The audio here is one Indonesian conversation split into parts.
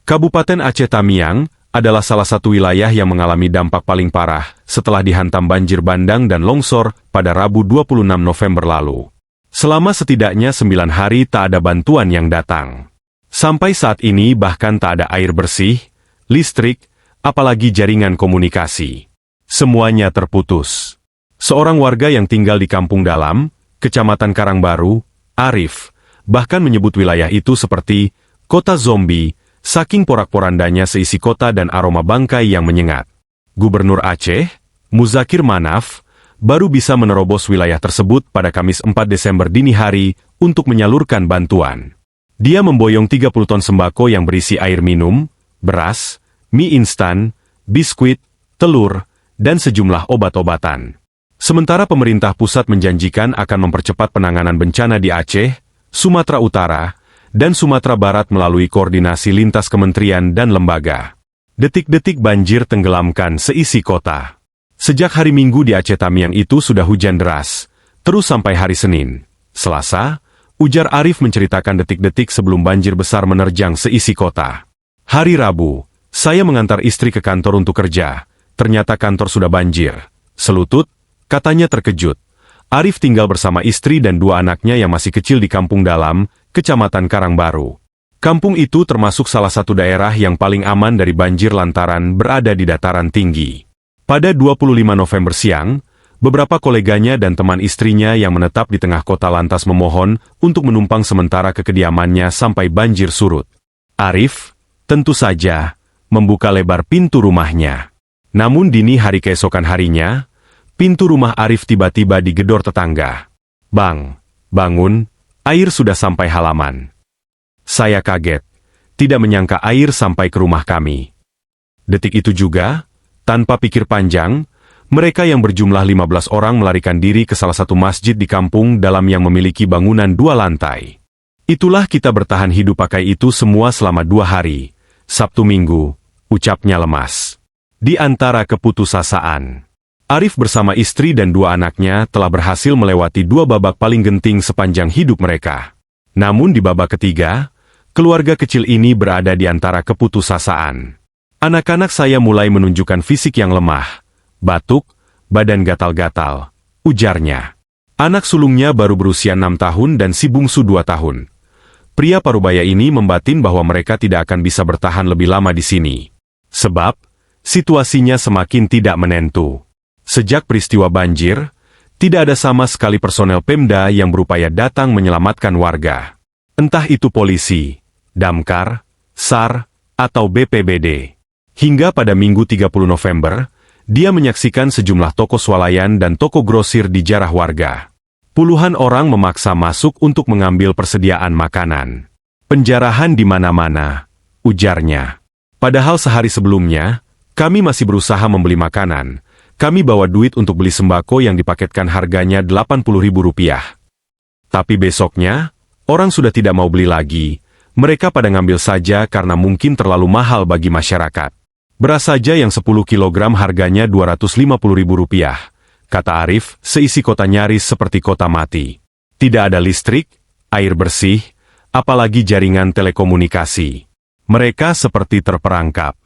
Kabupaten Aceh Tamiang adalah salah satu wilayah yang mengalami dampak paling parah setelah dihantam banjir bandang dan longsor pada Rabu 26 November lalu. Selama setidaknya 9 hari tak ada bantuan yang datang. Sampai saat ini bahkan tak ada air bersih, listrik, apalagi jaringan komunikasi. Semuanya terputus. Seorang warga yang tinggal di Kampung Dalam, Kecamatan Karangbaru, Arif, bahkan menyebut wilayah itu seperti kota zombie, saking porak-porandanya seisi kota dan aroma bangkai yang menyengat. Gubernur Aceh, Muzakir Manaf, baru bisa menerobos wilayah tersebut pada Kamis 4 Desember dini hari untuk menyalurkan bantuan. Dia memboyong 30 ton sembako yang berisi air minum, beras, mie instan, biskuit, telur, dan sejumlah obat-obatan. Sementara pemerintah pusat menjanjikan akan mempercepat penanganan bencana di Aceh, Sumatera Utara, dan Sumatera Barat melalui koordinasi lintas kementerian dan lembaga. Detik-detik banjir tenggelamkan seisi kota. Sejak hari Minggu di Aceh Tamiang itu sudah hujan deras, terus sampai hari Senin, Selasa, ujar Arif menceritakan detik-detik sebelum banjir besar menerjang seisi kota. Hari Rabu, saya mengantar istri ke kantor untuk kerja, ternyata kantor sudah banjir. Selutut, katanya terkejut. Arif tinggal bersama istri dan 2 anaknya yang masih kecil di Kampung Dalam, Kecamatan Karangbaru. Kampung itu termasuk salah satu daerah yang paling aman dari banjir lantaran berada di dataran tinggi. Pada 25 November siang, beberapa koleganya dan teman istrinya yang menetap di tengah kota lantas memohon untuk menumpang sementara ke kediamannya sampai banjir surut. Arif, tentu saja, membuka lebar pintu rumahnya. Namun dini hari keesokan harinya, pintu rumah Arif tiba-tiba digedor tetangga. "Bang, bangun, air sudah sampai halaman." Saya kaget, tidak menyangka air sampai ke rumah kami. Detik itu juga, tanpa pikir panjang, mereka yang berjumlah 15 orang melarikan diri ke salah satu masjid di Kampung Dalam yang memiliki bangunan 2 lantai. "Itulah kita bertahan hidup pakai itu semua selama 2 hari, Sabtu Minggu," ucapnya lemas. Di antara keputusasaan, Arif bersama istri dan 2 anaknya telah berhasil melewati 2 babak paling genting sepanjang hidup mereka. Namun di babak ketiga, keluarga kecil ini berada di antara keputusasaan. "Anak-anak saya mulai menunjukkan fisik yang lemah, batuk, badan gatal-gatal," ujarnya. Anak sulungnya baru berusia 6 tahun dan si bungsu 2 tahun. Pria parubaya ini membatin bahwa mereka tidak akan bisa bertahan lebih lama di sini. Sebab, situasinya semakin tidak menentu. Sejak peristiwa banjir, tidak ada sama sekali personel Pemda yang berupaya datang menyelamatkan warga. Entah itu polisi, Damkar, SAR, atau BPBD. Hingga pada Minggu 30 November, dia menyaksikan sejumlah toko swalayan dan toko grosir dijarah warga. Puluhan orang memaksa masuk untuk mengambil persediaan makanan. "Penjarahan di mana-mana," ujarnya. "Padahal sehari sebelumnya, kami masih berusaha membeli makanan. Kami bawa duit untuk beli sembako yang dipaketkan harganya Rp80.000. Tapi besoknya, orang sudah tidak mau beli lagi. Mereka pada ngambil saja karena mungkin terlalu mahal bagi masyarakat. Beras saja yang 10 kilogram harganya Rp250.000, kata Arif, seisi kota nyaris seperti kota mati. Tidak ada listrik, air bersih, apalagi jaringan telekomunikasi. Mereka seperti terperangkap.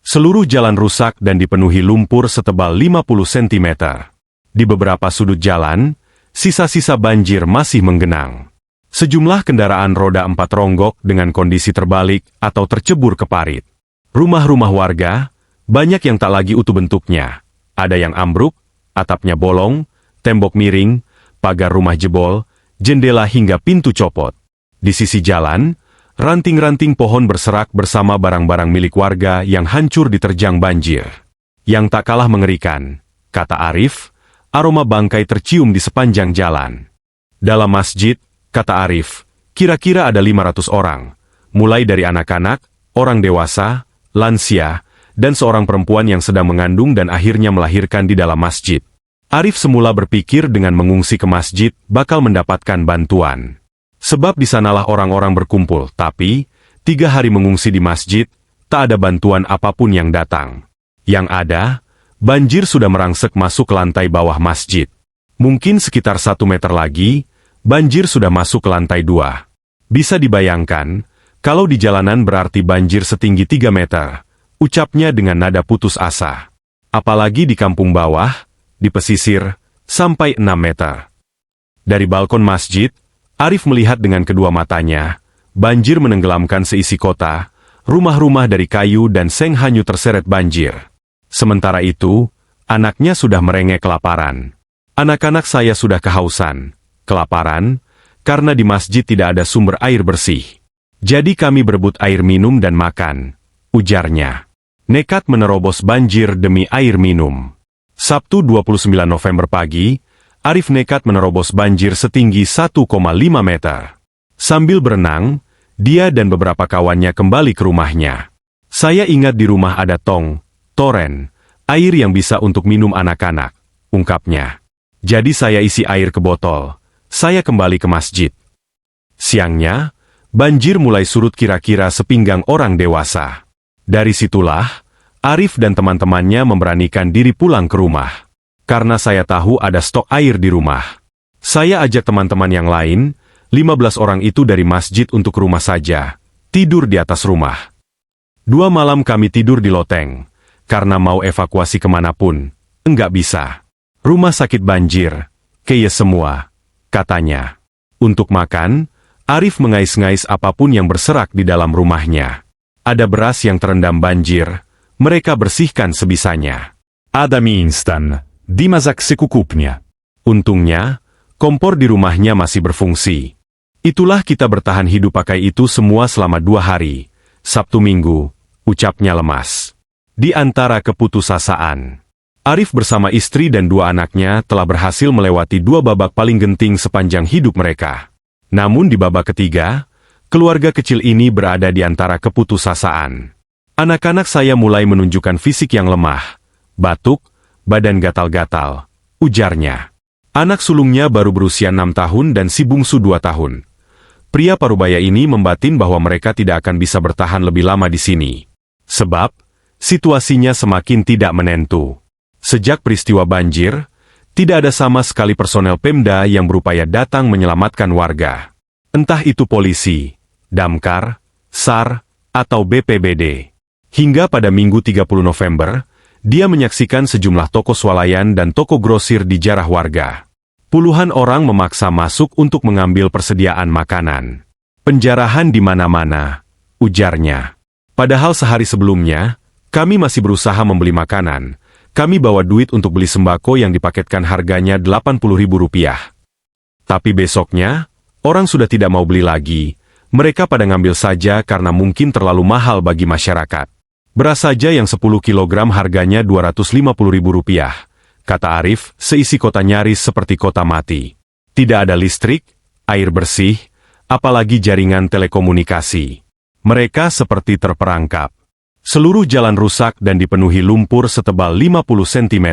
Seluruh jalan rusak dan dipenuhi lumpur setebal 50 cm. Di beberapa sudut jalan, sisa-sisa banjir masih menggenang. Sejumlah kendaraan roda 4 ronggok dengan kondisi terbalik atau tercebur ke parit. Rumah-rumah warga, banyak yang tak lagi utuh bentuknya. Ada yang ambruk, atapnya bolong, tembok miring, pagar rumah jebol, jendela hingga pintu copot. Di sisi jalan, ranting-ranting pohon berserak bersama barang-barang milik warga yang hancur diterjang banjir. Yang tak kalah mengerikan, kata Arif, aroma bangkai tercium di sepanjang jalan. Dalam masjid, kata Arif, kira-kira ada 500 orang, mulai dari anak-anak, orang dewasa, lansia, dan seorang perempuan yang sedang mengandung dan akhirnya melahirkan di dalam masjid. Arif semula berpikir dengan mengungsi ke masjid bakal mendapatkan bantuan. Sebab di sanalah orang-orang berkumpul, tapi 3 hari mengungsi di masjid, tak ada bantuan apapun yang datang. Yang ada, banjir sudah merangsek masuk ke lantai bawah masjid. Mungkin sekitar 1 meter lagi, banjir sudah masuk ke lantai 2. Bisa dibayangkan, Kalau di jalanan berarti banjir setinggi 3 meter, ucapnya dengan nada putus asa. Apalagi di kampung bawah, di pesisir, sampai 6 meter. Dari balkon masjid, Arif melihat dengan kedua matanya, banjir menenggelamkan seisi kota, rumah-rumah dari kayu dan seng hanyut terseret banjir. Sementara itu, anaknya sudah merengek kelaparan. Anak-anak saya sudah kehausan, kelaparan, karena di masjid tidak ada sumber air bersih. Jadi kami berebut air minum dan makan, ujarnya. Nekat menerobos banjir demi air minum. Sabtu 29 November pagi, Arif nekat menerobos banjir setinggi 1,5 meter. Sambil berenang, dia dan beberapa kawannya kembali ke rumahnya. Saya ingat di rumah ada toren, air yang bisa untuk minum anak-anak, ungkapnya. Jadi saya isi air ke botol. Saya kembali ke masjid. Siangnya, banjir mulai surut kira-kira sepinggang orang dewasa. Dari situlah, Arif dan teman-temannya memberanikan diri pulang ke rumah. Karena saya tahu ada stok air di rumah. Saya ajak teman-teman yang lain, 15 orang itu dari masjid untuk rumah saja, tidur di atas rumah. 2 malam kami tidur di loteng, karena mau evakuasi kemanapun, enggak bisa. Rumah sakit banjir, kaya semua, katanya. Untuk makan, Arif mengais-ngais apapun yang berserak di dalam rumahnya. Ada beras yang terendam banjir, mereka bersihkan sebisanya. Ada mie instan, dimasak secukupnya. Untungnya, kompor di rumahnya masih berfungsi. Itulah kita bertahan hidup pakai itu semua selama 2 hari. Sabtu Minggu, ucapnya lemas. Di antara keputusasaan, Arif bersama istri dan 2 anaknya telah berhasil melewati 2 babak paling genting sepanjang hidup mereka. Namun di babak ketiga, keluarga kecil ini berada di antara keputusasaan. Anak-anak saya mulai menunjukkan fisik yang lemah, batuk, badan gatal-gatal, ujarnya. Anak sulungnya baru berusia 6 tahun dan si bungsu 2 tahun. Pria parubaya ini membatin bahwa mereka tidak akan bisa bertahan lebih lama di sini. Sebab, situasinya semakin tidak menentu. Sejak peristiwa banjir, tidak ada sama sekali personel Pemda yang berupaya datang menyelamatkan warga. Entah itu polisi, damkar, SAR, atau BPBD. Hingga pada Minggu 30 November, dia menyaksikan sejumlah toko swalayan dan toko grosir dijarah warga. Puluhan orang memaksa masuk untuk mengambil persediaan makanan. Penjarahan di mana-mana, ujarnya. Padahal sehari sebelumnya, kami masih berusaha membeli makanan. Kami bawa duit untuk beli sembako yang dipaketkan harganya Rp80.000. Tapi besoknya, orang sudah tidak mau beli lagi. Mereka pada ngambil saja karena mungkin terlalu mahal bagi masyarakat. Beras saja yang 10 kilogram harganya Rp250.000, kata Arif, seisi kota nyaris seperti kota mati. Tidak ada listrik, air bersih, apalagi jaringan telekomunikasi. Mereka seperti terperangkap. Seluruh jalan rusak dan dipenuhi lumpur setebal 50 cm.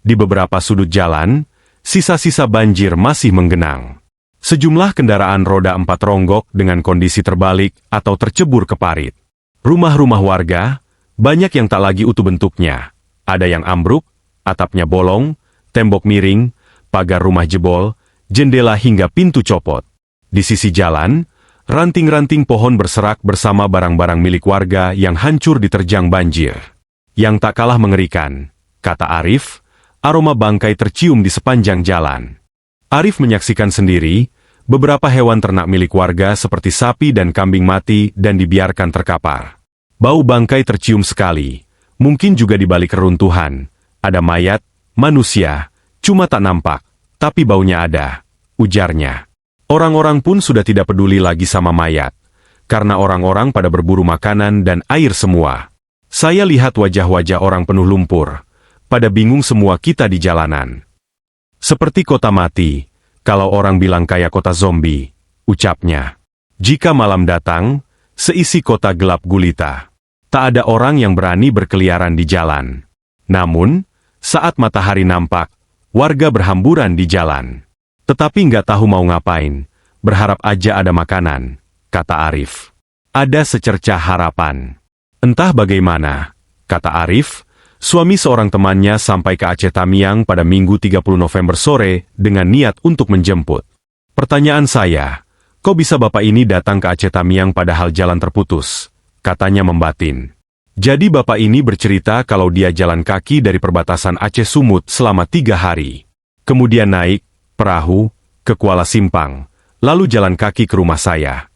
Di beberapa sudut jalan, sisa-sisa banjir masih menggenang. Sejumlah kendaraan roda 4 ronggok dengan kondisi terbalik atau tercebur ke parit. Rumah-rumah warga, banyak yang tak lagi utuh bentuknya. Ada yang ambruk, atapnya bolong, tembok miring, pagar rumah jebol, jendela hingga pintu copot. Di sisi jalan, ranting-ranting pohon berserak bersama barang-barang milik warga yang hancur diterjang banjir. Yang tak kalah mengerikan, kata Arif, aroma bangkai tercium di sepanjang jalan. Arif menyaksikan sendiri, beberapa hewan ternak milik warga seperti sapi dan kambing mati dan dibiarkan terkapar. Bau bangkai tercium sekali, mungkin juga di balik keruntuhan. Ada mayat, manusia, cuma tak nampak, tapi baunya ada, ujarnya. Orang-orang pun sudah tidak peduli lagi sama mayat, karena orang-orang pada berburu makanan dan air semua. Saya lihat wajah-wajah orang penuh lumpur, pada bingung semua kita di jalanan. Seperti kota mati, kalau orang bilang kayak kota zombie, ucapnya. Jika malam datang, seisi kota gelap gulita. Tak ada orang yang berani berkeliaran di jalan. Namun, saat matahari nampak, warga berhamburan di jalan. Tetapi nggak tahu mau ngapain, berharap aja ada makanan, kata Arif. Ada secercah harapan. Entah bagaimana, kata Arif, suami seorang temannya sampai ke Aceh Tamiang pada Minggu 30 November sore dengan niat untuk menjemput. Pertanyaan saya, Kok bisa bapak ini datang ke Aceh Tamiang padahal jalan terputus? Katanya membatin. Jadi bapak ini bercerita kalau dia jalan kaki dari perbatasan Aceh Sumut selama 3 hari. Kemudian naik perahu ke Kuala Simpang, lalu jalan kaki ke rumah saya.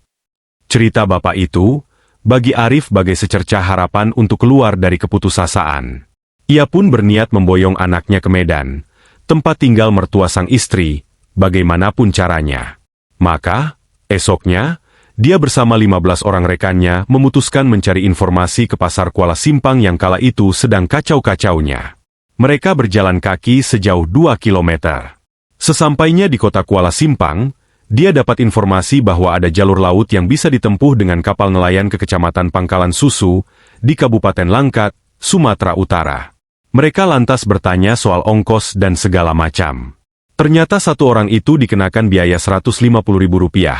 Cerita bapak itu, bagi Arif bagai secercah harapan untuk keluar dari keputusasaan. Ia pun berniat memboyong anaknya ke Medan, tempat tinggal mertua sang istri, bagaimanapun caranya. Maka, esoknya, dia bersama 15 orang rekannya memutuskan mencari informasi ke pasar Kuala Simpang yang kala itu sedang kacau-kacaunya. Mereka berjalan kaki sejauh 2 kilometer. Sesampainya di kota Kuala Simpang, dia dapat informasi bahwa ada jalur laut yang bisa ditempuh dengan kapal nelayan ke Kecamatan Pangkalan Susu, di Kabupaten Langkat, Sumatera Utara. Mereka lantas bertanya soal ongkos dan segala macam. Ternyata satu orang itu dikenakan biaya Rp150.000,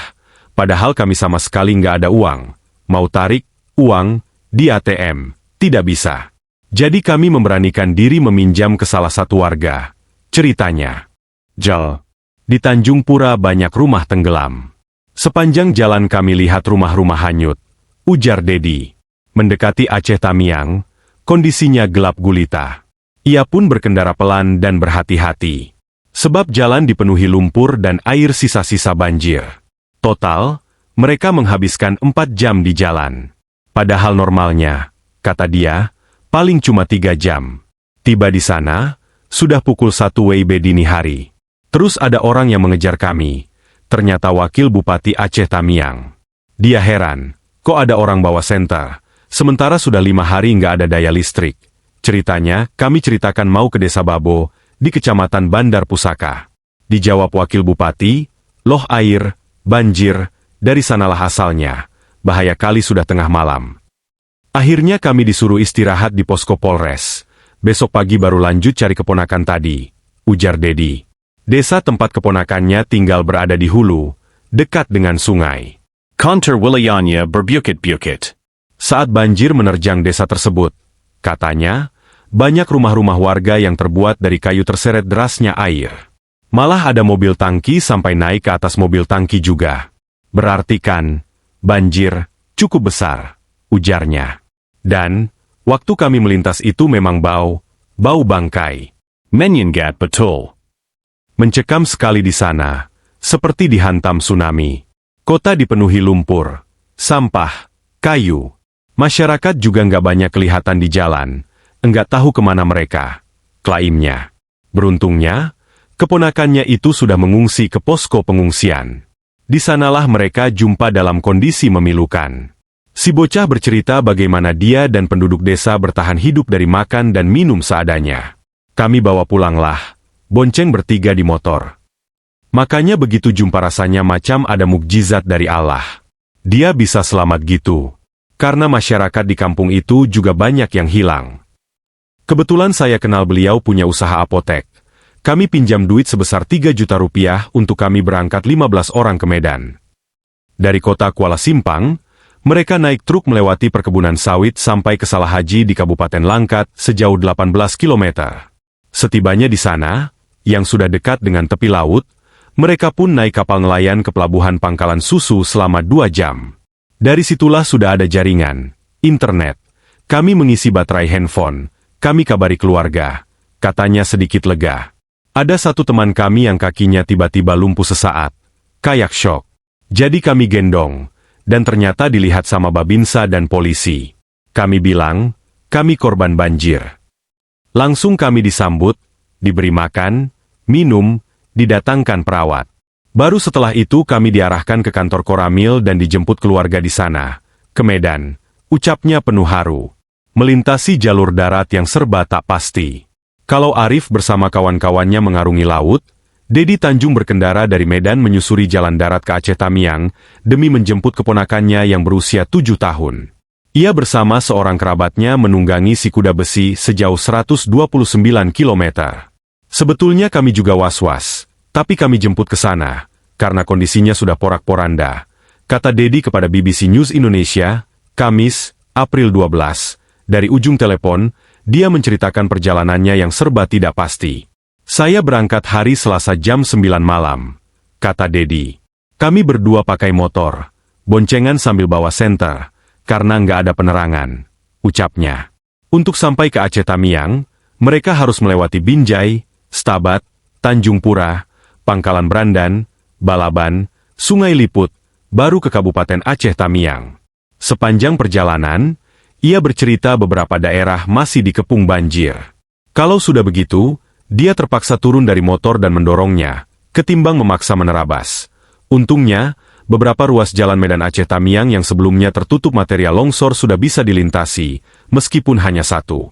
padahal kami sama sekali nggak ada uang. Mau tarik uang di ATM, tidak bisa. Jadi kami memberanikan diri meminjam ke salah satu warga. Ceritanya, Jal, di Tanjung Pura banyak rumah tenggelam. Sepanjang jalan kami lihat rumah-rumah hanyut, ujar Dedi. Mendekati Aceh Tamiang, kondisinya gelap gulita. Ia pun berkendara pelan dan berhati-hati. Sebab jalan dipenuhi lumpur dan air sisa-sisa banjir. Total, mereka menghabiskan 4 jam di jalan. Padahal normalnya, kata dia, paling cuma 3 jam. Tiba di sana, sudah pukul 1 WIB dini hari. Terus ada orang yang mengejar kami. Ternyata wakil Bupati Aceh Tamiang. Dia heran, kok ada orang bawa senter, sementara sudah 5 hari nggak ada daya listrik. Ceritanya, kami ceritakan mau ke Desa Babo, di Kecamatan Bandar Pusaka. Dijawab wakil Bupati, loh air, banjir, dari sanalah asalnya, bahaya kali sudah tengah malam. Akhirnya kami disuruh istirahat di posko Polres. Besok pagi baru lanjut cari keponakan tadi, ujar Dedi. Desa tempat keponakannya tinggal berada di hulu, dekat dengan sungai. Konter wilayahnya berbukit-bukit. Saat banjir menerjang desa tersebut, katanya, banyak rumah-rumah warga yang terbuat dari kayu terseret derasnya air. Malah ada mobil tangki sampai naik ke atas mobil tangki juga. Berarti kan, banjir cukup besar, ujarnya. Dan, waktu kami melintas itu memang bau bangkai. Menyengat betul. Mencekam sekali di sana, seperti dihantam tsunami. Kota dipenuhi lumpur, sampah, kayu. Masyarakat juga nggak banyak kelihatan di jalan, enggak tahu kemana mereka, klaimnya. Beruntungnya, keponakannya itu sudah mengungsi ke posko pengungsian. Di sanalah mereka jumpa dalam kondisi memilukan. Si bocah bercerita bagaimana dia dan penduduk desa bertahan hidup dari makan dan minum seadanya. Kami bawa pulanglah, bonceng bertiga di motor. Makanya begitu jumpa rasanya macam ada mukjizat dari Allah. Dia bisa selamat gitu. Karena masyarakat di kampung itu juga banyak yang hilang. Kebetulan saya kenal beliau punya usaha apotek. Kami pinjam duit sebesar 3 juta rupiah untuk kami berangkat 15 orang ke Medan. Dari kota Kuala Simpang, mereka naik truk melewati perkebunan sawit sampai ke Salah Haji di Kabupaten Langkat sejauh 18 km. Setibanya di sana, yang sudah dekat dengan tepi laut, mereka pun naik kapal nelayan ke pelabuhan Pangkalan Susu selama 2 jam. Dari situlah sudah ada jaringan, internet. Kami mengisi baterai handphone, kami kabari keluarga. Katanya sedikit lega. Ada satu teman kami yang kakinya tiba-tiba lumpuh sesaat, kayak shock. Jadi kami gendong, dan ternyata dilihat sama Babinsa dan polisi. Kami bilang, kami korban banjir. Langsung kami disambut, diberi makan, minum, didatangkan perawat. Baru setelah itu kami diarahkan ke kantor Koramil dan dijemput keluarga di sana, ke Medan, ucapnya penuh haru. Melintasi jalur darat yang serba tak pasti. Kalau Arif bersama kawan-kawannya mengarungi laut, Dedi Tanjung berkendara dari Medan menyusuri jalan darat ke Aceh Tamiang, demi menjemput keponakannya yang berusia 7 tahun. Ia bersama seorang kerabatnya menunggangi si kuda besi sejauh 129 km. Sebetulnya kami juga was-was, tapi kami jemput ke sana, karena kondisinya sudah porak-poranda, kata Dedi kepada BBC News Indonesia, Kamis, April 12, dari ujung telepon, dia menceritakan perjalanannya yang serba tidak pasti. Saya berangkat hari Selasa jam 9 malam, kata Dedi. Kami berdua pakai motor, boncengan sambil bawa senter, karena nggak ada penerangan, ucapnya. Untuk sampai ke Aceh Tamiang, mereka harus melewati Binjai, Stabat, Tanjung Pura, Pangkalan Brandan, Balaban, Sungai Liput, baru ke Kabupaten Aceh Tamiang. Sepanjang perjalanan, ia bercerita beberapa daerah masih dikepung banjir. Kalau sudah begitu, dia terpaksa turun dari motor dan mendorongnya, ketimbang memaksa menerabas. Untungnya, beberapa ruas jalan Medan Aceh Tamiang yang sebelumnya tertutup material longsor sudah bisa dilintasi, meskipun hanya satu.